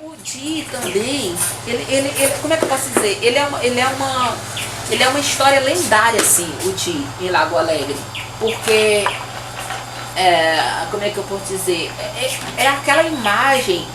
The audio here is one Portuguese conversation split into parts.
O Di também, como é que eu posso dizer? Ele é uma história lendária, assim, o Di, em Lago Alegre. Porque, como é que eu posso dizer? É aquela imagem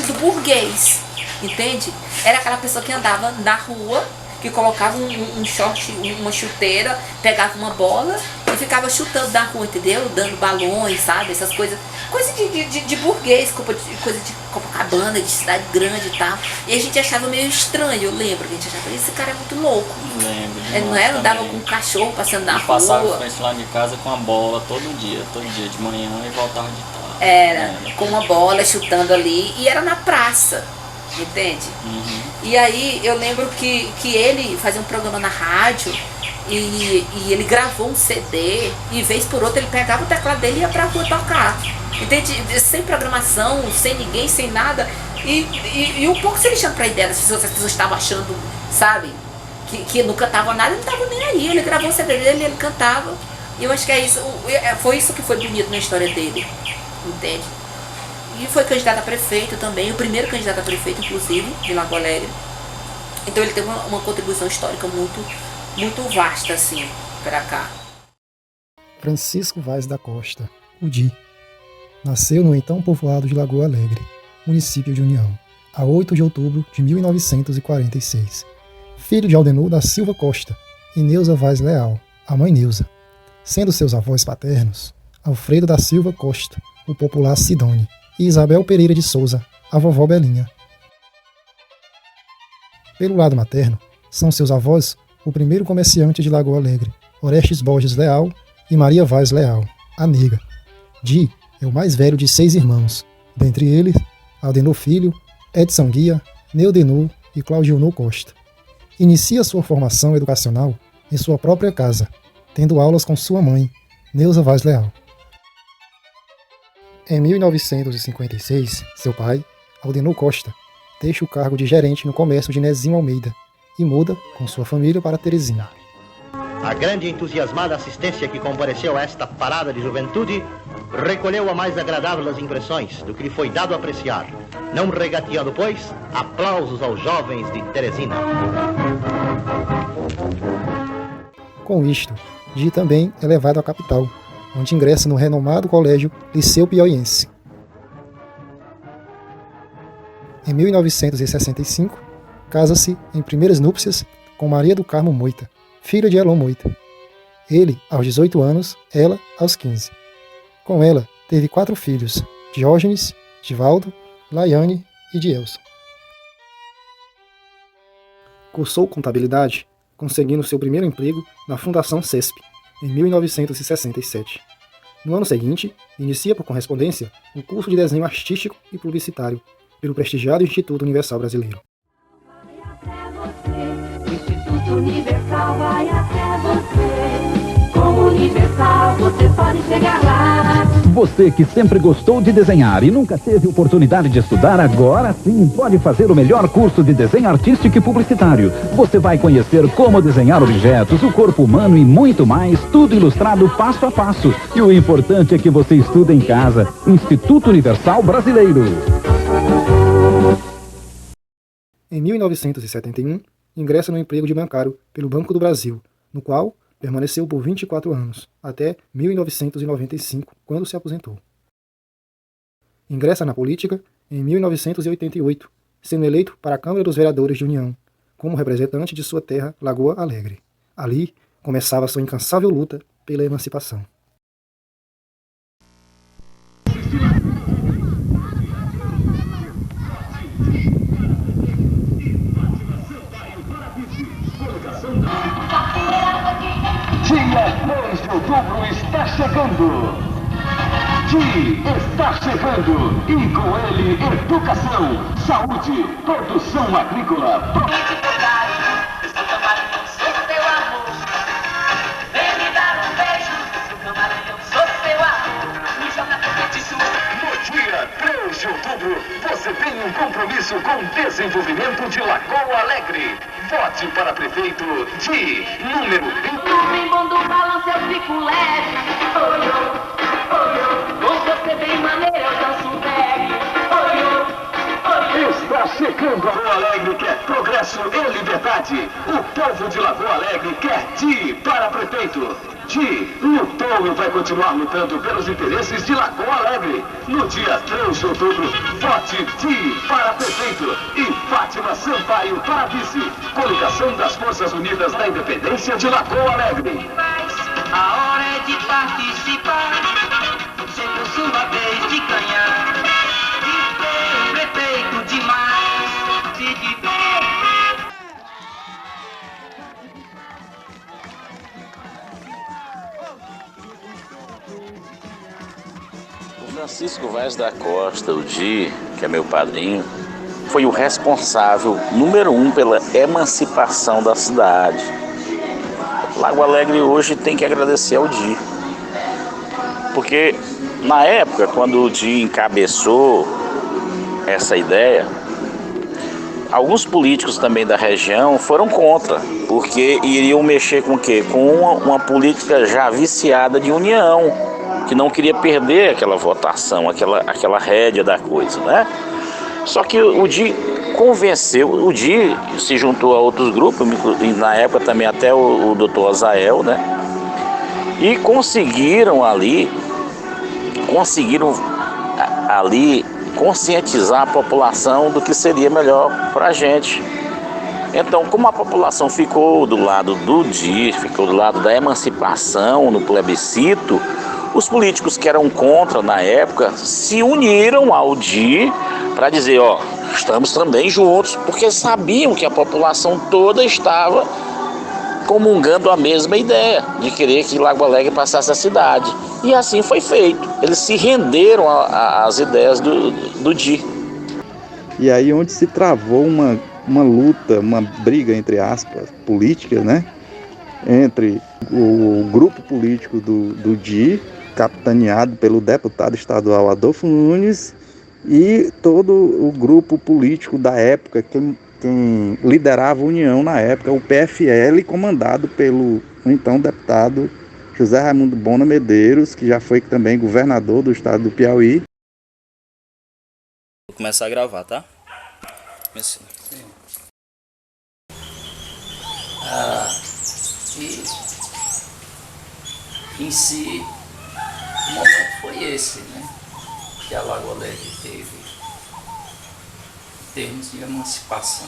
do burguês, entende? Era aquela pessoa que andava na rua, que colocava um short, uma chuteira, pegava uma bola e ficava chutando na rua, entendeu? Dando balões, sabe? Essas coisas. Coisa de burguês, coisa de Copacabana, de cidade grande e tal. E a gente achava meio estranho, eu lembro. A gente achava, esse cara é muito louco. Lembro. Ele não era? Andava com um cachorro passando na rua. Passava em frente lá de casa com a bola todo dia de manhã e voltava de tarde. Era, com uma bola chutando ali. E era na praça, entende? Uhum. E aí eu lembro que ele fazia um programa na rádio e ele gravou um CD e vez por outra ele pegava o teclado dele e ia pra rua tocar. Entende? Sem programação, sem ninguém, sem nada. E um pouco se lixando pra ideia das pessoas, as pessoas estavam achando, sabe? Que não cantava nada, ele não tava nem aí. Ele gravou o CD dele e ele cantava. E eu acho que é isso. Foi isso que foi bonito na história dele. Entende? E foi candidato a prefeito também, o primeiro candidato a prefeito, inclusive, de Lago Alegre. Então ele teve uma contribuição histórica muito vasta, assim, para cá. Francisco Vaz da Costa, o Di, nasceu no então povoado de Lagoa Alegre, município de União, a 8 de outubro de 1946. Filho de Aldenor da Silva Costa e Neuza Vaz Leal, a mãe Neuza, sendo seus avós paternos Alfredo da Silva Costa, o popular Sidone, e Isabel Pereira de Souza, a vovó Belinha. Pelo lado materno, são seus avós o primeiro comerciante de Lagoa Alegre, Orestes Borges Leal e Maria Vaz Leal, a nega. Di é o mais velho de 6 irmãos, dentre eles, Aldenor Filho, Edson Guia, Neudenor e Claudionor Costa. Inicia sua formação educacional em sua própria casa, tendo aulas com sua mãe, Neuza Vaz Leal. Em 1956, seu pai, Aldenor Costa, deixa o cargo de gerente no comércio de Nezinho Almeida e muda com sua família para Teresina. A grande e entusiasmada assistência que compareceu a esta parada de juventude recolheu a mais agradável das impressões do que lhe foi dado a apreciar, não regateando, pois, aplausos aos jovens de Teresina. Com isto, Di também é levado à capital, onde ingressa no renomado colégio Liceu Piauiense. Em 1965, casa-se em primeiras núpcias com Maria do Carmo Moita, filha de Elon Moita. Ele aos 18 anos, ela aos 15. Com ela, teve 4 filhos, Diógenes, Divaldo, Laiane e Dielson. Cursou contabilidade, conseguindo seu primeiro emprego na Fundação CESP, em 1967. No ano seguinte, inicia por correspondência o curso de desenho artístico e publicitário pelo prestigiado Instituto Universal Brasileiro. O Instituto Universal vai até você. Com o Universal você pode chegar lá. Você que sempre gostou de desenhar e nunca teve oportunidade de estudar, agora sim pode fazer o melhor curso de desenho artístico e publicitário. Você vai conhecer como desenhar objetos, o corpo humano e muito mais, tudo ilustrado passo a passo. E o importante é que você estuda em casa. Instituto Universal Brasileiro. Em 1971, ingressa no emprego de bancário pelo Banco do Brasil, no qual permaneceu por 24 anos, até 1995, quando se aposentou. Ingressa na política em 1988, sendo eleito para a Câmara dos Vereadores de União, como representante de sua terra, Lagoa Alegre. Ali, começava sua incansável luta pela emancipação. Dia 3 de outubro está chegando. Está chegando. E com ele, educação, saúde, produção agrícola. No dia 3 de outubro, você tem um compromisso com o desenvolvimento de Lagoa Alegre. Vote para prefeito de número 20. Homem bom do balão, seu fico leve. Com você bem maneiro, eu danço reggae. Chegando a Lagoa Alegre quer progresso e liberdade. O povo de Lagoa Alegre quer Di para prefeito. Di lutou e vai continuar lutando pelos interesses de Lagoa Alegre. No dia 3 de outubro, vote Di para prefeito e Fátima Sampaio para vice. Coligação das Forças Unidas da Independência de Lagoa Alegre. A hora é de participar, sempre sua vez de ganhar. De ter prefeito demais, se divertir. O Francisco Vaz da Costa, o Di, que é meu padrinho, foi o responsável número 1 pela emancipação da cidade. Lagoa Alegre hoje tem que agradecer ao Di, porque na época, quando o Di encabeçou essa ideia, alguns políticos também da região foram contra, porque iriam mexer com o quê? Com uma política já viciada de união, que não queria perder aquela votação, aquela rédea da coisa, né? Só que o Di convenceu, o Di se juntou a outros grupos, e na época também até o doutor Azael, né? E conseguiram ali conscientizar a população do que seria melhor para a gente. Então, como a população ficou do lado do Di, ficou do lado da emancipação no plebiscito, os políticos que eram contra na época se uniram ao Di para dizer, ó, estamos também juntos, porque sabiam que a população toda estava comungando a mesma ideia de querer que Lagoa Alegre passasse a cidade. E assim foi feito. Eles se renderam às ideias do Di. E aí onde se travou uma luta, uma briga, entre aspas, política, né? Entre o grupo político do Di, capitaneado pelo deputado estadual Adolfo Nunes, e todo o grupo político da época, quem liderava a União na época, o PFL, comandado pelo então deputado José Raimundo Bona Medeiros, que já foi também governador do estado do Piauí. Vou começar a gravar, tá? Comecei. E em si, o momento foi esse, né? Que a Lagoa Alegre teve em termos de emancipação.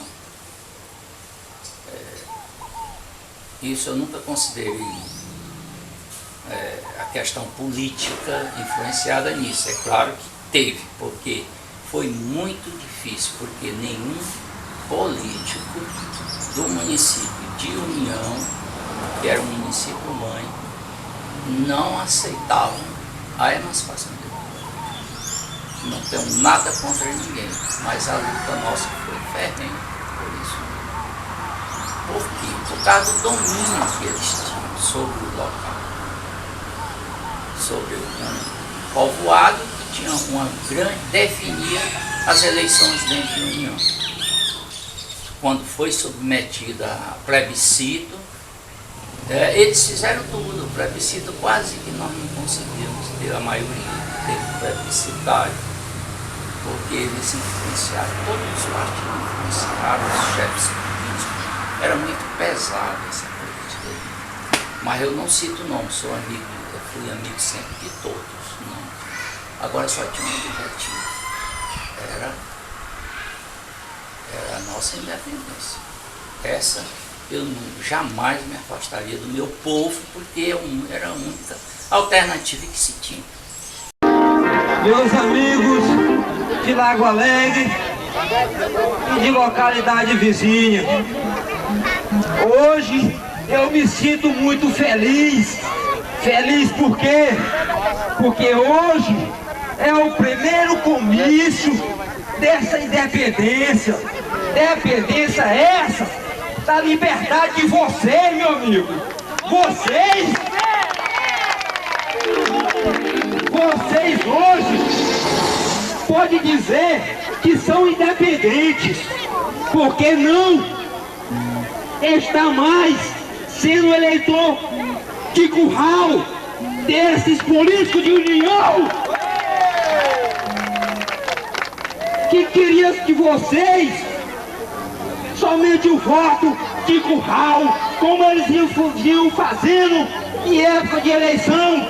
Isso eu nunca considerei a questão política influenciada nisso. É claro que teve, porque foi muito difícil, porque nenhum político do município de União, que era o município mãe, não aceitavam a emancipação dele. Não tenho nada contra ninguém, mas a luta nossa foi ferrenha por isso. Por quê? Por causa do domínio que eles tinham sobre o local, sobre um povoado que tinha uma grande, definia as eleições dentro da União. Quando foi submetida a plebiscito, eles fizeram tudo, o plebiscito quase que nós não conseguimos ter a maioria, ter plebiscitário, porque eles influenciaram, todos os partidos influenciaram os chefes políticos. Era muito pesado essa política aí. Mas eu não cito nome, sou amigo, eu fui amigo sempre de todos. Não. Agora só tinha um objetivo, era a nossa independência. Essa eu jamais me afastaria do meu povo, porque era a única alternativa que se tinha. Meus amigos de Lagoa Alegre e de localidade vizinha, hoje eu me sinto muito feliz. Feliz por quê? Porque hoje é o primeiro comício dessa independência. Independência essa da liberdade de vocês, meu amigo. Vocês hoje podem dizer que são independentes, porque não está mais sendo eleitor de curral desses políticos de União que queria de vocês somente o voto de curral, como eles iam fazendo em época de eleição.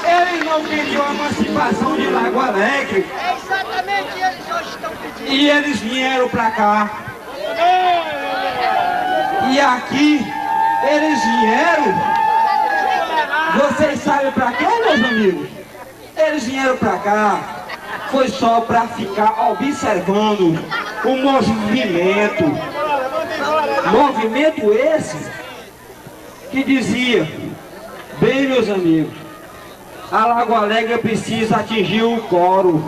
Eles não queriam a emancipação de Lago Alegre. É exatamente eles que hoje estão pedindo. E eles vieram pra cá. E aqui eles vieram. Vocês sabem pra quê, meus amigos? Eles vieram pra cá. Foi só pra ficar observando o movimento. Movimento esse que dizia: bem, meus amigos, a Lago Alegre precisa atingir o coro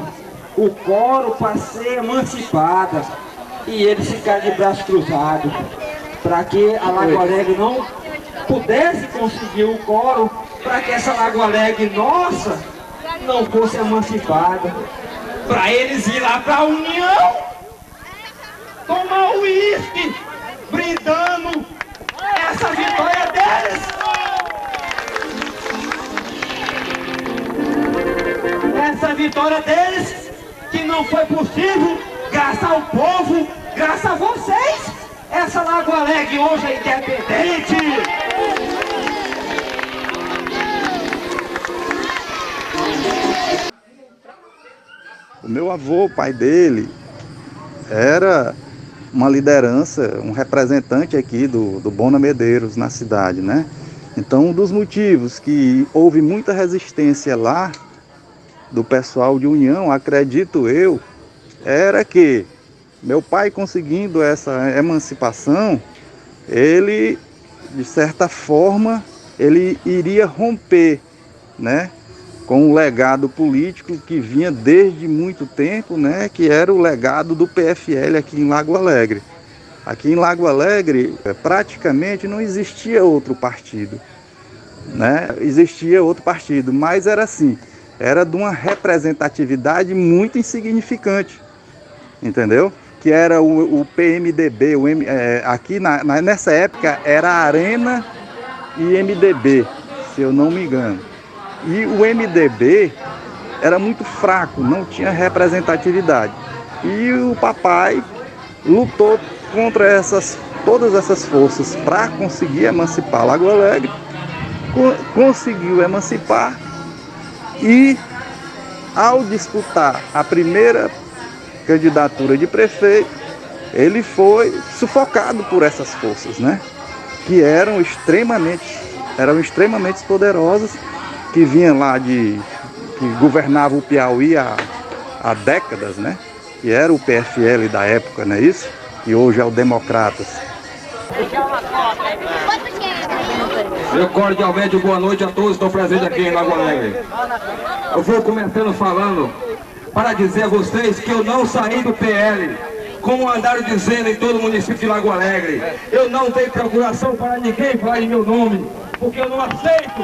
para ser emancipada. E eles ficaram de braços cruzados, para que a Lago Alegre não pudesse conseguir o coro, para que essa Lago Alegre nossa não fosse emancipada. Para eles ir lá para a União, tomar o uísque, brindando essa vitória deles. Essa vitória deles, que não foi possível graças ao povo, graças a vocês. Essa Lago Alegre hoje é independente. O meu avô, o pai dele, era uma liderança, um representante aqui do Bona Medeiros na cidade, né? Então, um dos motivos que houve muita resistência lá do pessoal de União, acredito eu, era que meu pai, conseguindo essa emancipação, ele, de certa forma, ele iria romper, né, com um legado político que vinha desde muito tempo, né, que era o legado do PFL aqui em Lago Alegre. Aqui em Lago Alegre, praticamente não existia outro partido, né? Existia outro partido, mas era assim, era de uma representatividade muito insignificante, entendeu? Que era o PMDB, aqui nessa época era Arena e MDB, se eu não me engano. E o MDB era muito fraco, não tinha representatividade. E o papai lutou contra todas essas forças para conseguir emancipar Lago Alegre, conseguiu emancipar e, ao disputar a primeira candidatura de prefeito, ele foi sufocado por essas forças, né? Que eram extremamente poderosas, que vinham lá que governavam o Piauí há décadas, né? Que era o PFL da época, não é isso? E hoje é o Democratas. Meu cordialmente boa noite a todos que estão presentes aqui em Lago Alegre. Eu vou começando falando para dizer a vocês que eu não saí do PL, como andaram dizendo em todo o município de Lago Alegre. Eu não tenho procuração para ninguém falar em meu nome, porque eu não aceito.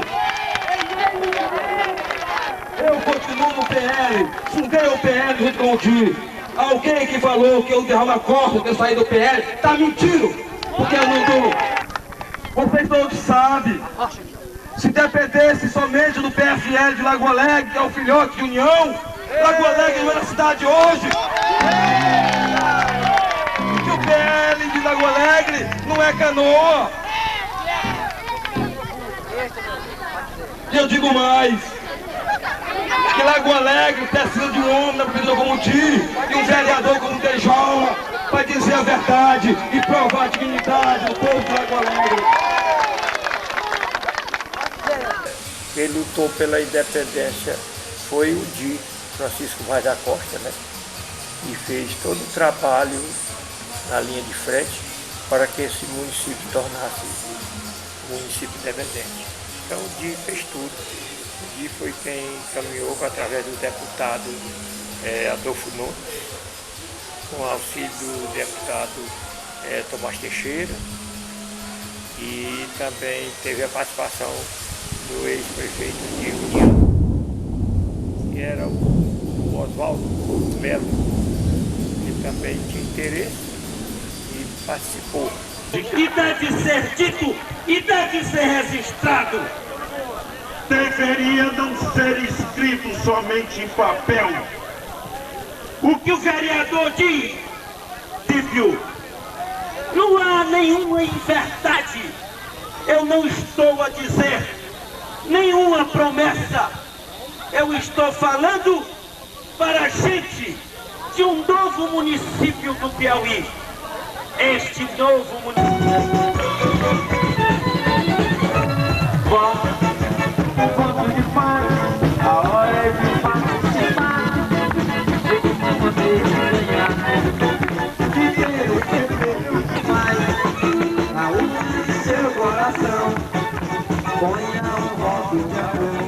Eu continuo no PL, fundei o PL junto com o Di. Alguém que falou que eu derramo a costa, que eu saí do PL, tá mentindo, porque eu não tô. Vocês todos sabem, se dependesse somente do PFL de Lago Alegre, que é o filhote de União, Lago Alegre não é a cidade hoje. Que o PL de Lago Alegre não é Canoa. E eu digo mais, que Lago Alegre precisa de um homem na prefeitura como o Di e um vereador como o Dejola para dizer a verdade e provar a dignidade do povo de Lago Alegre. Quem lutou pela independência foi o Di, Francisco Vaz da Costa, né? E fez todo o trabalho na linha de frente para que esse município tornasse um município independente. Então o Di fez tudo. O Di foi quem caminhou através do deputado Adolfo Nunes, com o auxílio do deputado Tomás Teixeira, e também teve a participação do ex-prefeito de União, que era o Oswaldo Melo, que também tinha interesse e participou. E deve ser dito e deve ser registrado. Deveria não ser escrito escrito somente em papel. O que o vereador diz, Tívio, não há nenhuma inverdade. Eu não estou a dizer nenhuma promessa. Eu estou falando para a gente de um novo município do Piauí. Este novo município. Voto de paz, a hora é de participar. De poder ganhar, de ter o que mais. Na urna de seu coração, ponha um voto de amor.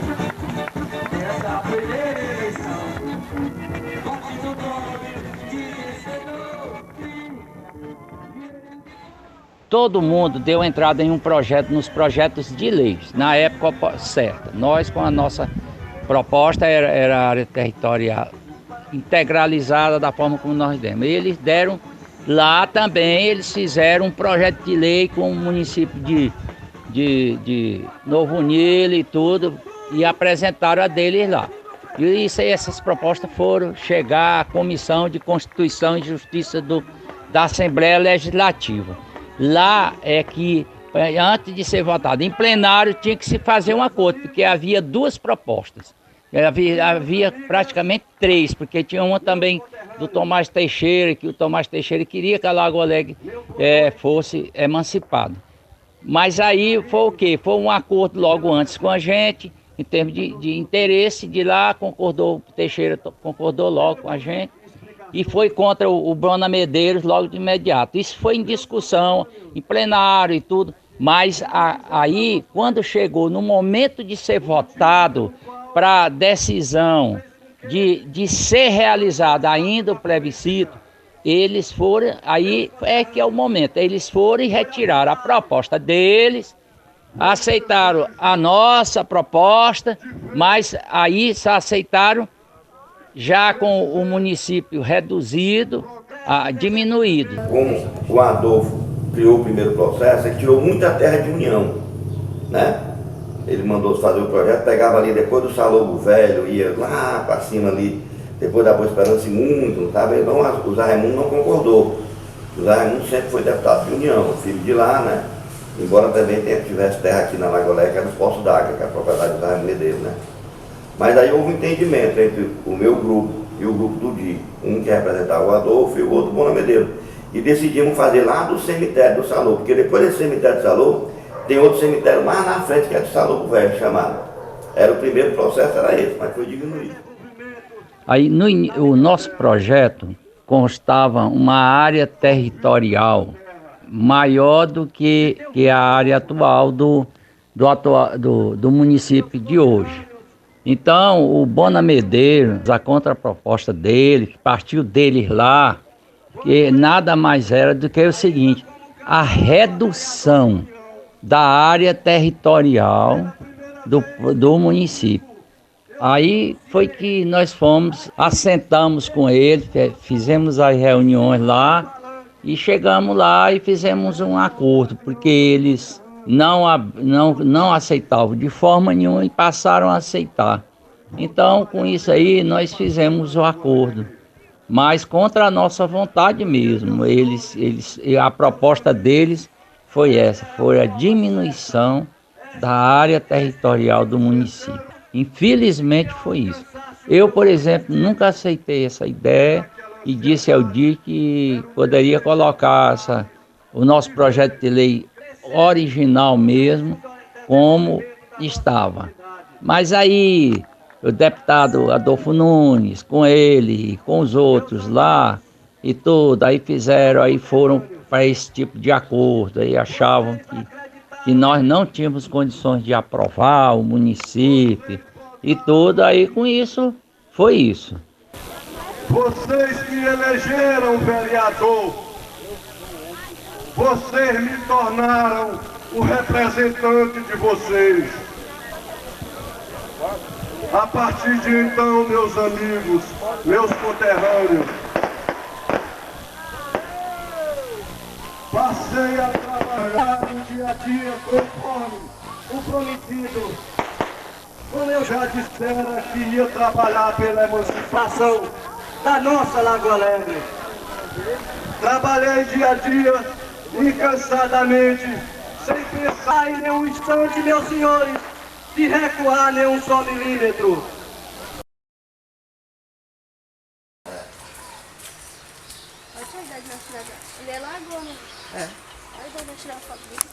Nessa primeira eleição, vote no nome de vencedor. Todo mundo deu entrada em um projeto, nos projetos de leis, na época certa. Nós, com a nossa proposta, era a área territorial integralizada da forma como nós demos. Eles deram lá também, eles fizeram um projeto de lei com o município de Novo Nilo e tudo, e apresentaram a deles lá. E essas propostas foram chegar à Comissão de Constituição e Justiça da Assembleia Legislativa. Lá é que, antes de ser votado em plenário, tinha que se fazer um acordo, porque havia duas propostas. Havia praticamente três, porque tinha uma também do Tomás Teixeira, que o Tomás Teixeira queria que a Lagoa Alegre fosse emancipada. Mas aí foi o quê? Foi um acordo logo antes com a gente, em termos de interesse, de lá concordou, o Teixeira concordou logo com a gente. E foi contra o Bruna Medeiros logo de imediato. Isso foi em discussão, em plenário e tudo, mas aí, quando chegou no momento de ser votado para a decisão de ser realizado ainda o plebiscito, eles foram, aí é que é o momento, eles foram e retiraram a proposta deles, aceitaram a nossa proposta, mas aí só aceitaram já com o município reduzido, diminuído. Como o Adolfo criou o primeiro processo, ele tirou muita terra de união, né? Ele mandou fazer o projeto, pegava ali depois do Salobo Velho, ia lá para cima ali, depois da Boa Esperança e muito, não estava? Então o Zé Raimundo não concordou. O Zé Raimundo sempre foi deputado de União, filho de lá, né? Embora também tivesse terra aqui na Lagoa Alegre, que era os Poços d'Água, que é a propriedade do Zé Raimundo Medeiros, né? Mas aí houve um entendimento entre o meu grupo e o grupo do DI, um que representava o Adolfo e o outro o Bruna Medeiros. E decidimos fazer lá do cemitério do Salobo, porque depois desse cemitério do Salobo, tem outro cemitério mais na frente que é do Salobo Velho, chamado. Era o primeiro processo, era esse, mas foi diminuído. Aí o nosso projeto constava uma área territorial maior do que a área atual do município de hoje. Então, o Bruna Medeiros, a contraproposta dele, que partiu deles lá, que nada mais era do que o seguinte: a redução da área territorial do município. Aí foi que nós assentamos com ele, fizemos as reuniões lá e chegamos lá e fizemos um acordo, porque eles não aceitavam de forma nenhuma e passaram a aceitar. Então, com isso aí, nós fizemos o acordo, mas contra a nossa vontade mesmo. A proposta deles foi essa, foi a diminuição da área territorial do município. Infelizmente foi isso. Eu, por exemplo, nunca aceitei essa ideia e disse ao DI que poderia colocar o nosso projeto de lei original mesmo, como estava. Mas aí o deputado Adolfo Nunes, com ele, com os outros lá e tudo, aí foram para esse tipo de acordo, aí achavam que nós não tínhamos condições de aprovar o município e tudo, aí com isso, foi isso. Vocês me elegeram vereador, vocês me tornaram o representante de vocês. A partir de então, meus amigos, meus conterrâneos, passei a trabalhar no dia a dia conforme o prometido como eu já dissera que ia trabalhar pela emancipação da nossa Lagoa Alegre. Trabalhei dia a dia, incansadamente, sem pensar em nenhum instante, meus senhores, de recuar nem um só milímetro. Ele é Lagoa, né? É. Aí vai tirar foto dele.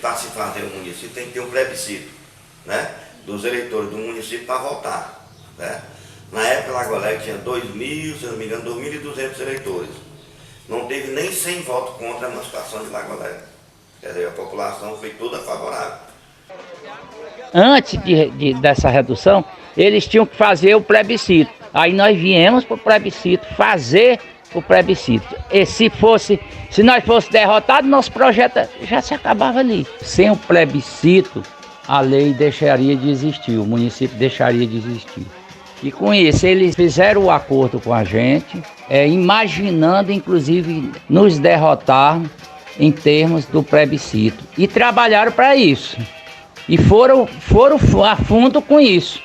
Para se fazer um município tem que ter um plebiscito, né, dos eleitores do município para votar, né? Na época Lagoa Alegre tinha 2.000, se não me engano, 2.200 eleitores. Não teve nem 100 votos contra a emancipação de Lagoa Alegre. Quer dizer, a população foi toda favorável. Antes dessa redução, eles tinham que fazer o plebiscito. Aí nós viemos para o plebiscito, fazer o plebiscito. E se nós fosse derrotados, nosso projeto já se acabava ali. Sem o plebiscito, a lei deixaria de existir, o município deixaria de existir. E com isso, eles fizeram o acordo com a gente, imaginando, inclusive, nos derrotar em termos do plebiscito. E trabalharam para isso. E foram a fundo com isso.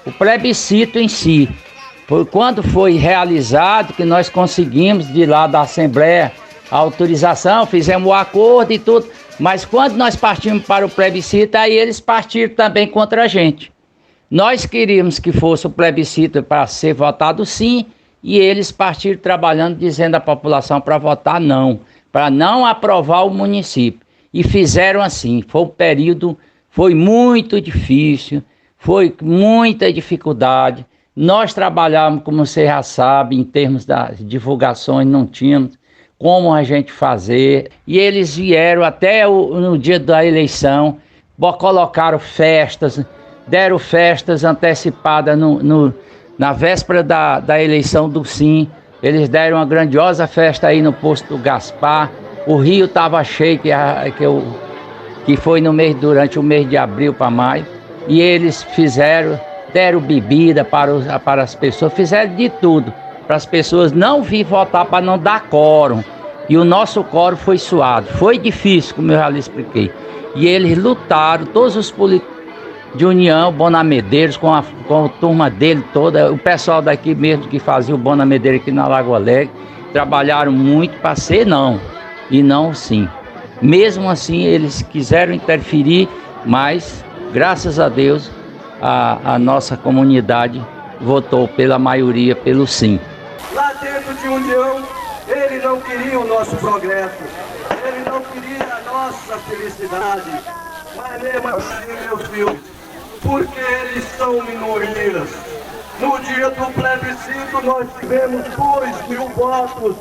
O plebiscito em si. Quando foi realizado, que nós conseguimos de lá da Assembleia a autorização, fizemos o acordo e tudo, mas quando nós partimos para o plebiscito, aí eles partiram também contra a gente. Nós queríamos que fosse o plebiscito para ser votado sim, e eles partiram trabalhando, dizendo à população para votar não, para não aprovar o município. E fizeram assim. Foi um período, foi muito difícil, foi muita dificuldade. Nós trabalhávamos, como você já sabe, em termos das divulgações, não tínhamos como a gente fazer. E eles vieram até no dia da eleição, colocaram festas, deram festas antecipadas na véspera da eleição do Sim. Eles deram uma grandiosa festa aí no posto do Gaspar. O rio estava cheio, que foi durante o mês de abril para maio. E eles deram bebida para as pessoas, fizeram de tudo para as pessoas não vir votar, para não dar quórum. E o nosso quórum foi suado, foi difícil, como eu já lhe expliquei. E eles lutaram, todos os políticos de União, Bonamedeiros, com a turma dele toda, o pessoal daqui mesmo que fazia o Bonamedeiro aqui na Lagoa Alegre, trabalharam muito para ser não, e não sim. Mesmo assim, eles quiseram interferir, mas, graças a Deus, a nossa comunidade votou pela maioria pelo sim. Lá dentro de União, ele não queria o nosso progresso, ele não queria a nossa felicidade, mas mesmo assim, meus filhos, porque eles são minorias. No dia do plebiscito nós tivemos 2.000 votos.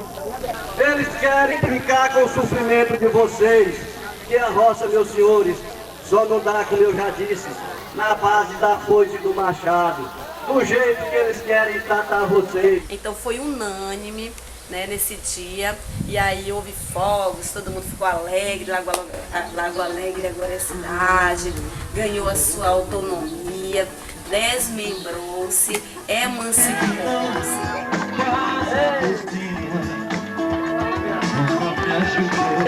Eles querem brincar com o sofrimento de vocês, que a roça, meus senhores, só não dá, como eu já disse, na base da foice e do machado, do jeito que eles querem tratar vocês. Então foi unânime, né, nesse dia, e aí houve fogos, todo mundo ficou alegre, Lagoa Alegre agora é cidade, ganhou a sua autonomia, desmembrou-se, emancipou-se.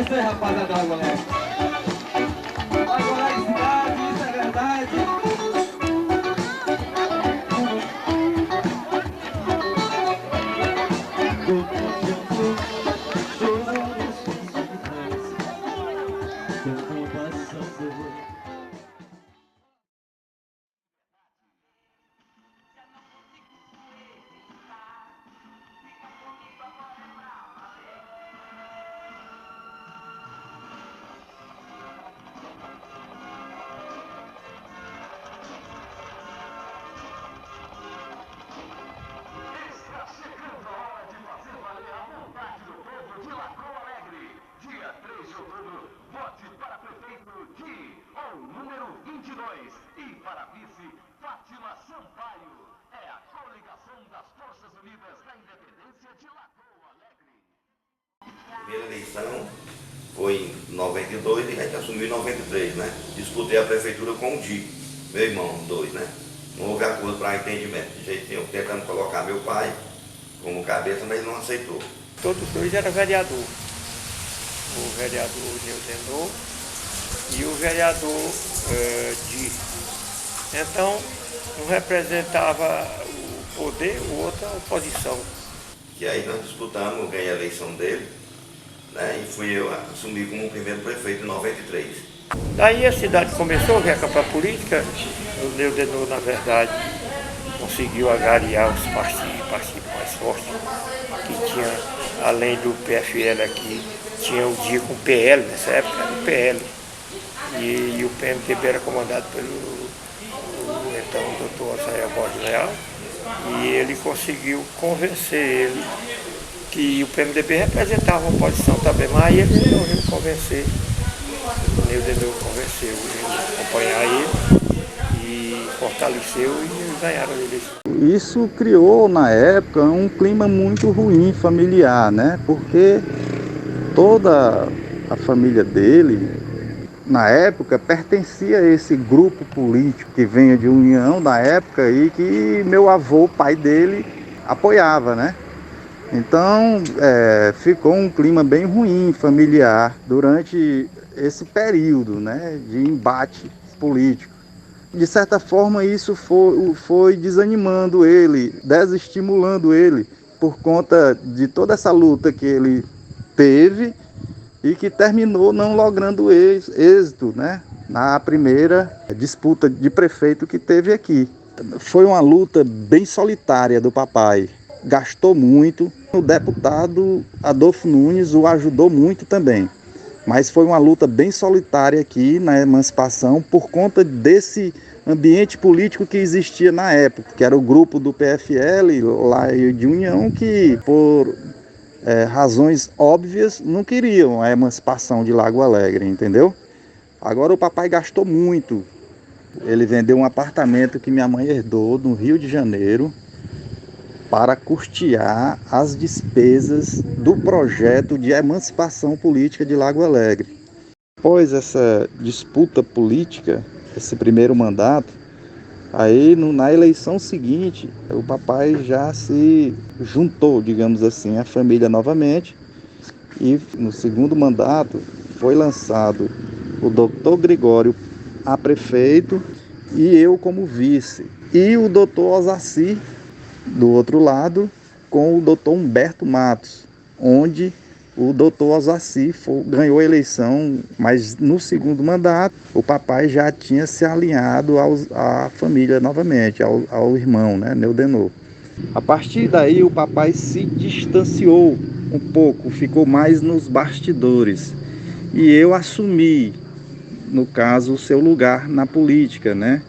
Isso aí, rapaziada da Lagoa Alegre. Lagoa Alegre cidade, isso é verdade. Primeira eleição foi em 92 e a gente assumiu em 93, né? Disputei a prefeitura com o Di, meu irmão, dois, né? Não houve acordo para entendimento. De jeito nenhum, tentando colocar meu pai como cabeça, mas ele não aceitou. Todos dois eram vereador. O vereador Neudenor e o vereador Di. Então, um representava o poder, o outro a oposição. E aí nós disputamos, ganhei a eleição dele, né, e fui eu assumir como primeiro prefeito em 93. Daí a cidade começou a ver a campanha política. O Neudenor, na verdade, conseguiu agariar os partidos mais fortes, que tinha, além do PFL aqui, tinha o DIA com o PL, nessa época era o PL. E o PMDB era comandado pelo então doutor Osael Borges Leal, e ele conseguiu convencer ele que o PMDB representava uma oposição também, mas ele resolveu convencer, o Neudenor convenceu ele a acompanhar ele e fortaleceu e eles ganharam a eleição. Isso criou na época um clima muito ruim familiar, né? Porque toda a família dele, na época, pertencia a esse grupo político que venha de União, na época, e que meu avô, pai dele, apoiava, né? Então, ficou um clima bem ruim, familiar, durante esse período, né, de embate político. De certa forma, isso foi desanimando ele, desestimulando ele, por conta de toda essa luta que ele teve, e que terminou não logrando êxito, né, na primeira disputa de prefeito que teve aqui. Foi uma luta bem solitária do papai, gastou muito. O deputado Adolfo Nunes o ajudou muito também, mas foi uma luta bem solitária aqui na emancipação por conta desse ambiente político que existia na época, que era o grupo do PFL lá de União, que por razões óbvias não queriam a emancipação de Lago Alegre, entendeu? Agora o papai gastou muito. Ele vendeu um apartamento que minha mãe herdou no Rio de Janeiro para custear as despesas do projeto de emancipação política de Lago Alegre. Após essa disputa política, esse primeiro mandato, aí na eleição seguinte, o papai já se juntou, digamos assim, à família novamente, e no segundo mandato foi lançado o doutor Gregório a prefeito e eu como vice, e o doutor Osaci do outro lado com o doutor Humberto Matos, onde o doutor Osaci ganhou a eleição, mas no segundo mandato o papai já tinha se alinhado à família novamente, ao irmão, né, Neudenor. A partir daí o papai se distanciou um pouco, ficou mais nos bastidores. E eu assumi, no caso, o seu lugar na política, né?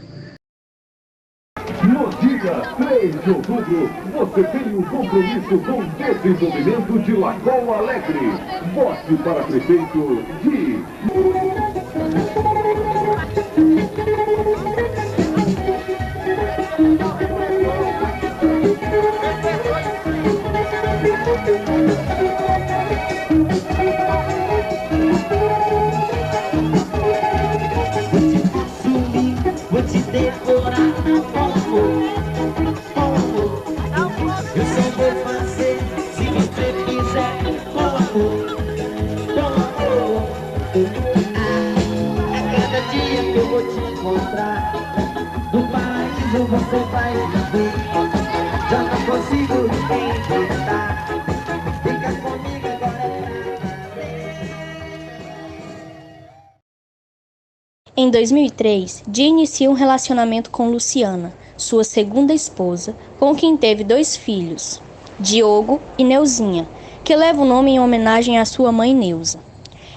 No dia 3 de outubro, você tem um compromisso com o desenvolvimento de Lagoa Alegre. Vote para prefeito de... Vou te devorar na pombo. Eu só vou fazer se você quiser. Pombo. A cada dia que eu vou te encontrar, do paraíso você vai me ver. Já não consigo enfrentar. Fica comigo agora. Em 2003, Di inicia um relacionamento com Luciana, sua segunda esposa, com quem teve 2 filhos, Diogo e Neuzinha, que leva o nome em homenagem à sua mãe Neuza.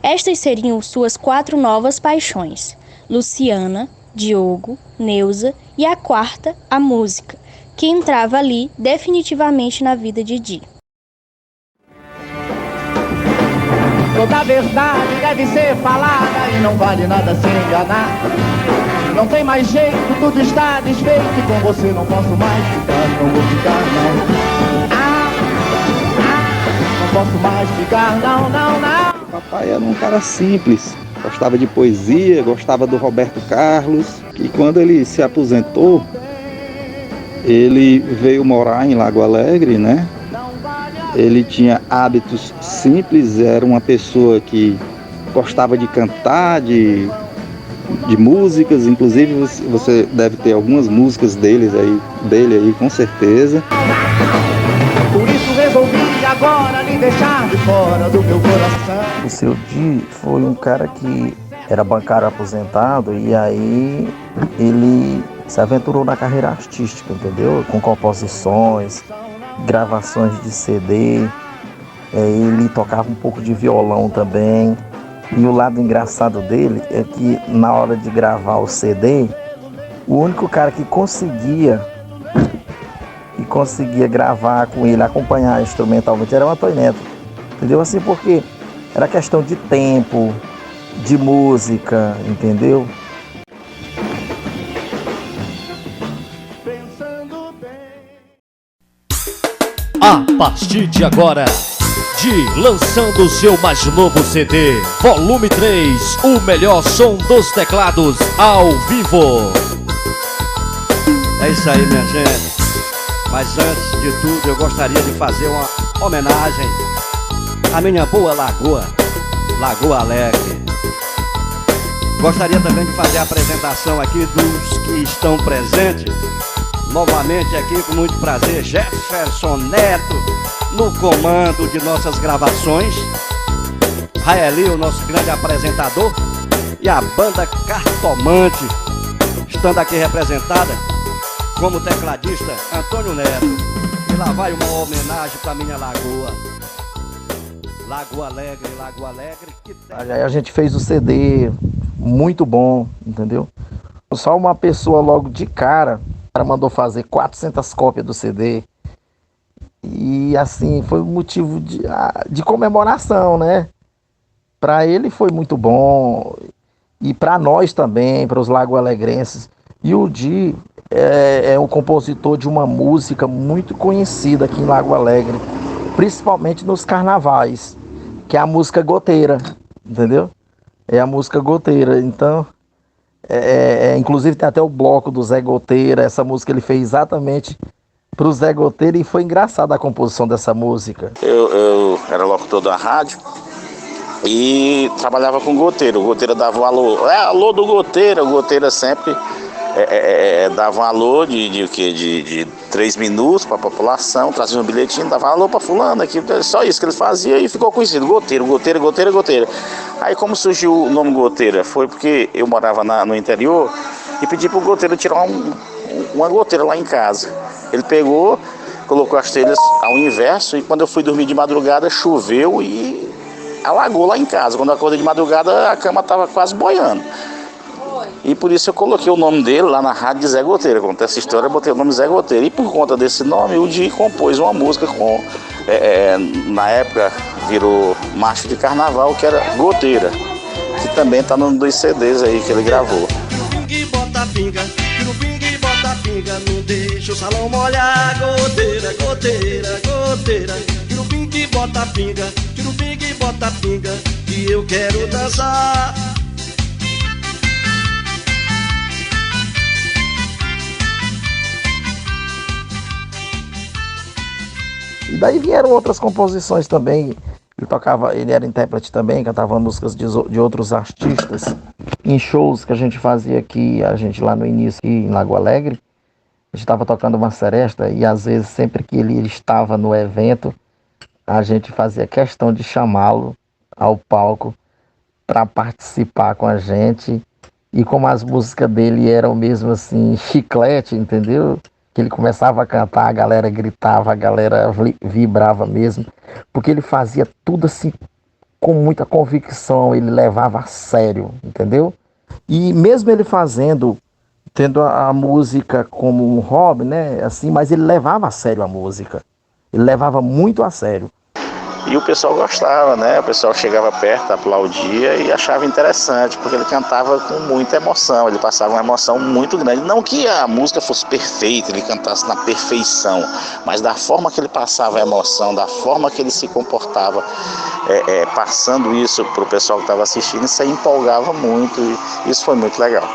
Estas seriam suas 4 novas paixões: Luciana, Diogo, Neuza e a quarta, a música, que entrava ali definitivamente na vida de Di. Toda verdade deve ser falada e não vale nada se enganar. Não tem mais jeito, tudo está desfeito. Com você não posso mais ficar, não vou ficar não. Não posso mais ficar, não. O papai era um cara simples, gostava de poesia, gostava do Roberto Carlos. E quando ele se aposentou, Ele veio morar em Lago Alegre, né? Ele tinha hábitos simples, era uma pessoa que gostava de cantar, de músicas, inclusive você deve ter algumas músicas dele aí com certeza. Por isso resolvi agora lhe deixar de fora do meu coração. O Seu Di foi um cara que era bancário aposentado e aí ele se aventurou na carreira artística, entendeu? Com composições, gravações de CD, ele tocava um pouco de violão também. E o lado engraçado dele é que na hora de gravar o CD, o único cara que conseguia gravar com ele, acompanhar instrumentalmente, era o Antônio Neto. Entendeu? Assim, porque era questão de tempo, de música, entendeu? A partir de agora, Di lançando seu mais novo CD, Volume 3, o melhor som dos teclados ao vivo. É isso aí, minha gente. Mas antes de tudo, eu gostaria de fazer uma homenagem à minha boa Lagoa Alegre. Gostaria também de fazer a apresentação aqui dos que estão presentes. Novamente aqui, com muito prazer, Jefferson Neto, no comando de nossas gravações. Raeli, o nosso grande apresentador. E a banda Cartomante, estando aqui representada como tecladista Antônio Neto. E lá vai uma homenagem para minha Lagoa. Lagoa Alegre. Aí a gente fez o CD muito bom, entendeu? Só uma pessoa logo de cara mandou fazer 400 cópias do CD. E assim, foi um motivo de comemoração, né? Para ele foi muito bom. E para nós também, para os lagoalegrenses. E o Di é um compositor de uma música muito conhecida aqui em Lago Alegre, principalmente nos carnavais, que é a música Goteira, entendeu? É a música Goteira, então, inclusive tem até o bloco do Zé Goteira, essa música ele fez exatamente para o Zé Goteira e foi engraçada a composição dessa música. Eu era locutor da rádio e trabalhava com Goteira, o Goteira dava um alô, alô do Goteira, o Goteira sempre dava um alô de 3 minutos para a população, trazia um bilhetinho, dava um alô para fulano aqui, só isso que ele fazia e ficou conhecido, Goteira. Aí como surgiu o nome Goteira? Foi porque eu morava no interior e pedi para o Goteira tirar uma goteira lá em casa. Ele pegou, colocou as telhas ao inverso e quando eu fui dormir de madrugada choveu e alagou lá em casa. Quando eu acordei de madrugada a cama estava quase boiando. E por isso eu coloquei o nome dele lá na rádio de Zé Goteira. Conta essa história, eu botei o nome Zé Goteira. E por conta desse nome, o Di compôs uma música com... na época virou Marcha de Carnaval, que era Goteira. Que também está num dos CDs aí que ele gravou. Pingue bota pinga, tira o pingue bota pinga, não deixa o salão molhar. Goteira, goteira, goteira. Tira o pingue bota pinga, tira o pingue bota pinga, que eu quero dançar. E daí vieram outras composições também. Ele era intérprete também, cantava músicas de outros artistas. Em shows que a gente fazia aqui, a gente lá no início, aqui em Lago Alegre, a gente estava tocando uma seresta e às vezes sempre que ele estava no evento, a gente fazia questão de chamá-lo ao palco para participar com a gente. E como as músicas dele eram mesmo assim, chiclete, entendeu? Que ele começava a cantar, a galera gritava, a galera vibrava mesmo, porque ele fazia tudo assim com muita convicção, ele levava a sério, entendeu? E mesmo ele tendo a música como um hobby, né, assim, mas ele levava a sério a música, ele levava muito a sério. E o pessoal gostava, né? O pessoal chegava perto, aplaudia e achava interessante, porque ele cantava com muita emoção, ele passava uma emoção muito grande. Não que a música fosse perfeita, ele cantasse na perfeição, mas da forma que ele passava a emoção, da forma que ele se comportava, passando isso para o pessoal que estava assistindo, isso aí empolgava muito e isso foi muito legal.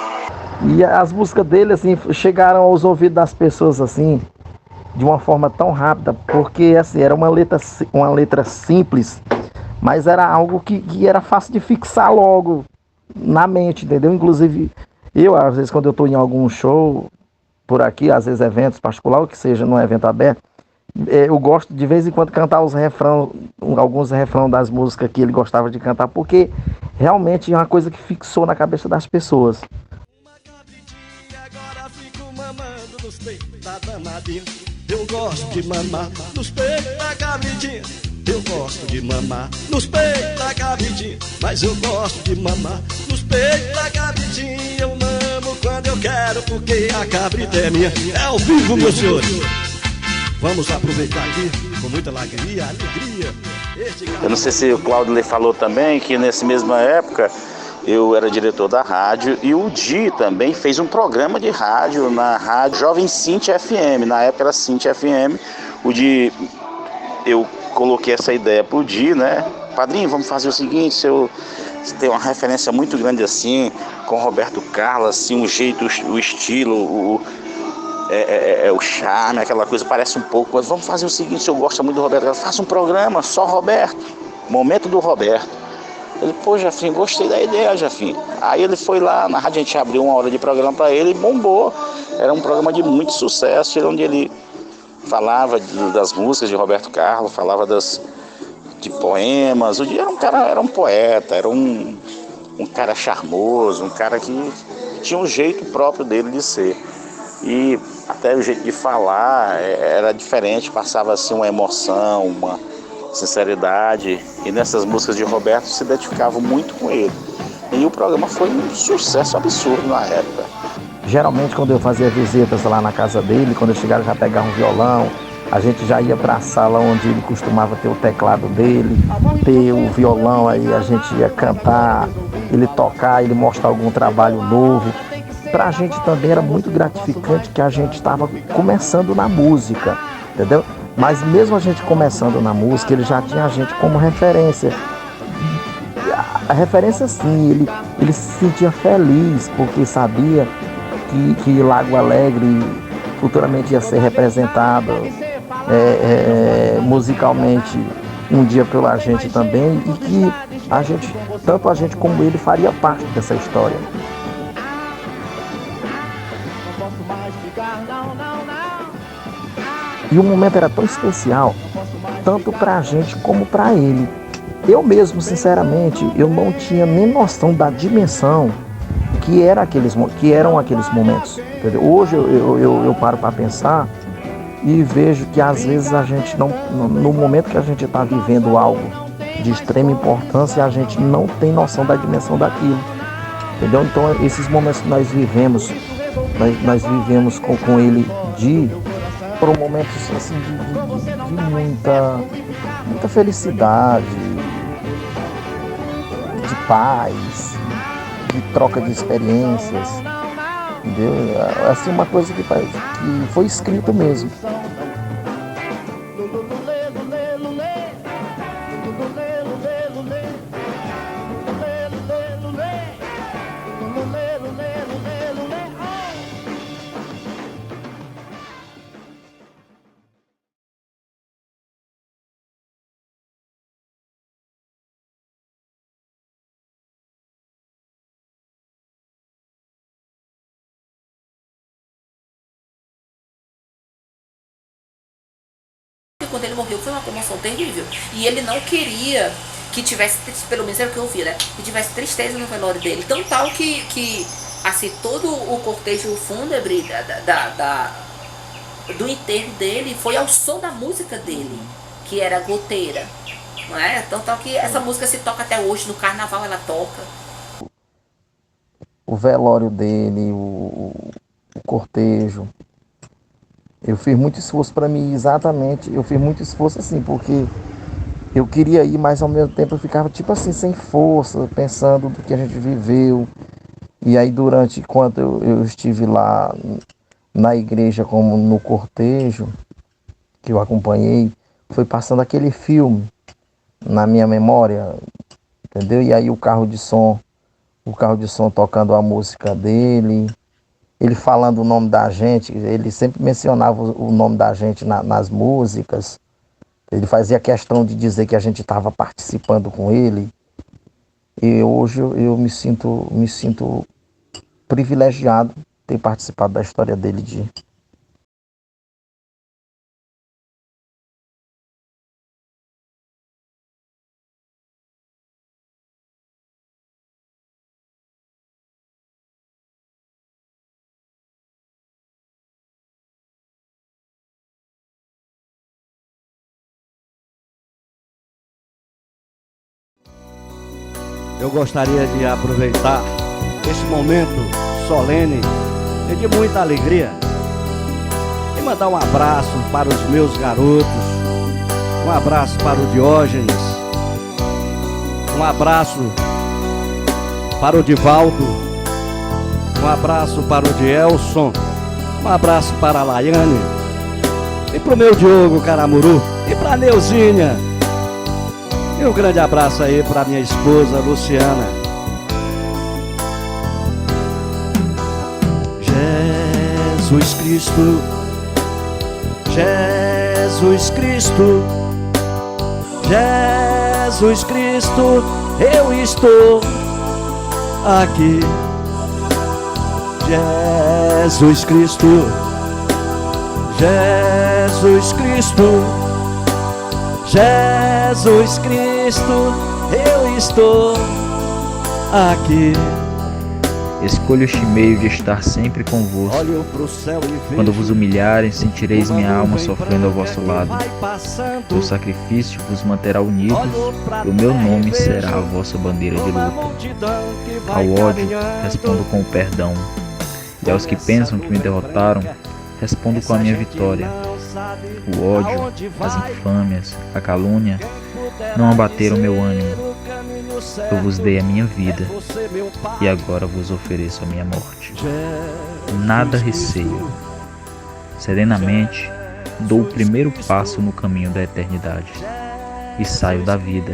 E as músicas dele, assim, chegaram aos ouvidos das pessoas, assim, de uma forma tão rápida, porque, assim, era uma letra simples, mas era algo que era fácil de fixar logo na mente, entendeu? Inclusive, eu, às vezes, quando eu estou em algum show por aqui, às vezes eventos particular, ou que seja, num evento aberto, eu gosto de vez em quando cantar alguns refrãos das músicas que ele gostava de cantar, porque realmente é uma coisa que fixou na cabeça das pessoas. Nos peitos da danadinha, eu gosto de mamar nos peitos da cabridinha. Eu gosto de mamar nos peitos da cabridinha, mas eu gosto de mamar nos peitos da cabridinha. Eu mamo quando eu quero, porque a cabrita é minha. É ao vivo, meus senhores. Vamos aproveitar aqui com muita alegria. Eu não sei se o Cláudio lhe falou também que nessa mesma época eu era diretor da rádio e o Di também fez um programa de rádio na rádio Jovem Cinti FM. Na época era Cinti FM. O Di, eu coloquei essa ideia pro Di, né? Padrinho, vamos fazer o seguinte, você tem uma referência muito grande assim, com Roberto Carlos, assim, o jeito, o estilo, o charme, aquela coisa, parece um pouco, mas vamos fazer o seguinte, eu gosto muito do Roberto Carlos, faça um programa, só Roberto, momento do Roberto. Ele, pô, Jafim, gostei da ideia, Jafim. Aí ele foi lá, na rádio a gente abriu 1 hora de programa para ele e bombou. Era um programa de muito sucesso, onde ele falava das músicas de Roberto Carlos, falava de poemas. O Di era um poeta, era um cara charmoso, um cara que tinha um jeito próprio dele de ser. E até o jeito de falar era diferente, passava assim uma emoção, uma sinceridade, e nessas músicas de Roberto se identificavam muito com ele. E o programa foi um sucesso absurdo na época. Geralmente, quando eu fazia visitas lá na casa dele, quando eu chegava já pegava um violão, a gente já ia para a sala onde ele costumava ter o teclado dele, ter o violão, aí a gente ia cantar, ele tocar, ele mostrar algum trabalho novo. Para a gente também era muito gratificante que a gente estava começando na música, entendeu? Mas mesmo a gente começando na música, ele já tinha a gente como referência. A referência sim, ele se sentia feliz porque sabia que Lago Alegre futuramente ia ser representado musicalmente um dia pela gente também, e que tanto a gente como ele faria parte dessa história. E o momento era tão especial, tanto para a gente como para ele. Eu mesmo, sinceramente, eu não tinha nem noção da dimensão que eram aqueles momentos. Entendeu? Hoje eu paro para pensar e vejo que às vezes a gente não, no momento que a gente está vivendo algo de extrema importância, a gente não tem noção da dimensão daquilo. Entendeu? Então esses momentos que nós vivemos com ele foram momentos assim, de muita felicidade, de paz, de troca de experiências, entendeu? Assim, uma coisa que foi escrito mesmo. Quando ele morreu foi uma comoção terrível. E ele não queria que tivesse, pelo menos era o que eu ouvi, né? Que tivesse tristeza no velório dele. Tão tal que assim, todo o cortejo fúnebre do enterro dele foi ao som da música dele, que era Goteira. Não é? Tão tal que essa música se toca até hoje, no carnaval ela toca. O velório dele, o cortejo. Eu fiz muito esforço para mim, exatamente. Eu fiz muito esforço assim, porque eu queria ir, mas ao mesmo tempo eu ficava tipo assim, sem força, pensando do que a gente viveu. E aí enquanto eu estive lá na igreja, como no cortejo, que eu acompanhei, foi passando aquele filme na minha memória, entendeu? E aí o carro de som tocando a música dele, ele falando o nome da gente, ele sempre mencionava o nome da gente nas músicas. Ele fazia questão de dizer que a gente estava participando com ele. E hoje eu me sinto privilegiado de ter participado da história dele, de Eu gostaria de aproveitar esse momento solene e de muita alegria e mandar um abraço para os meus garotos, um abraço para o Diógenes, um abraço para o Divaldo, um abraço para o Dielson, um abraço para a Laiane e para o meu Diogo Caramuru e para a Neuzinha. E um grande abraço aí para minha esposa Luciana. Jesus Cristo, Jesus Cristo, Jesus Cristo, eu estou aqui. Jesus Cristo, Jesus Cristo, Jesus Cristo, eu estou aqui. Escolho este meio de estar sempre convosco. Quando vos humilharem, sentireis minha alma sofrendo ao vosso lado. O sacrifício vos manterá unidos, e o meu nome será a vossa bandeira de luta. Ao ódio, respondo com o perdão. E aos que pensam que me derrotaram, respondo com a minha vitória. O ódio, as infâmias, a calúnia não abateram meu ânimo. Eu vos dei a minha vida e agora vos ofereço a minha morte. Nada receio. Serenamente dou o primeiro passo no caminho da eternidade e saio da vida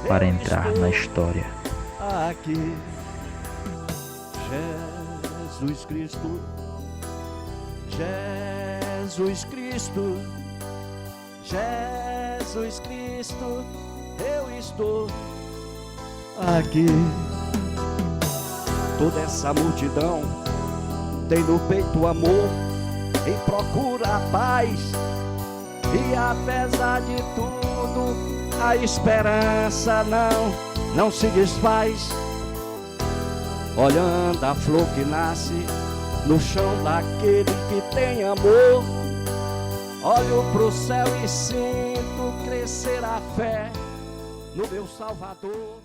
para entrar na história. Aqui, Jesus Cristo, Jesus Cristo, Jesus Cristo, eu estou aqui. Toda essa multidão tem no peito amor e procura a paz. E apesar de tudo, a esperança não se desfaz. Olhando a flor que nasce no chão daquele que tem amor, olho pro céu e sinto crescer a fé no meu Salvador.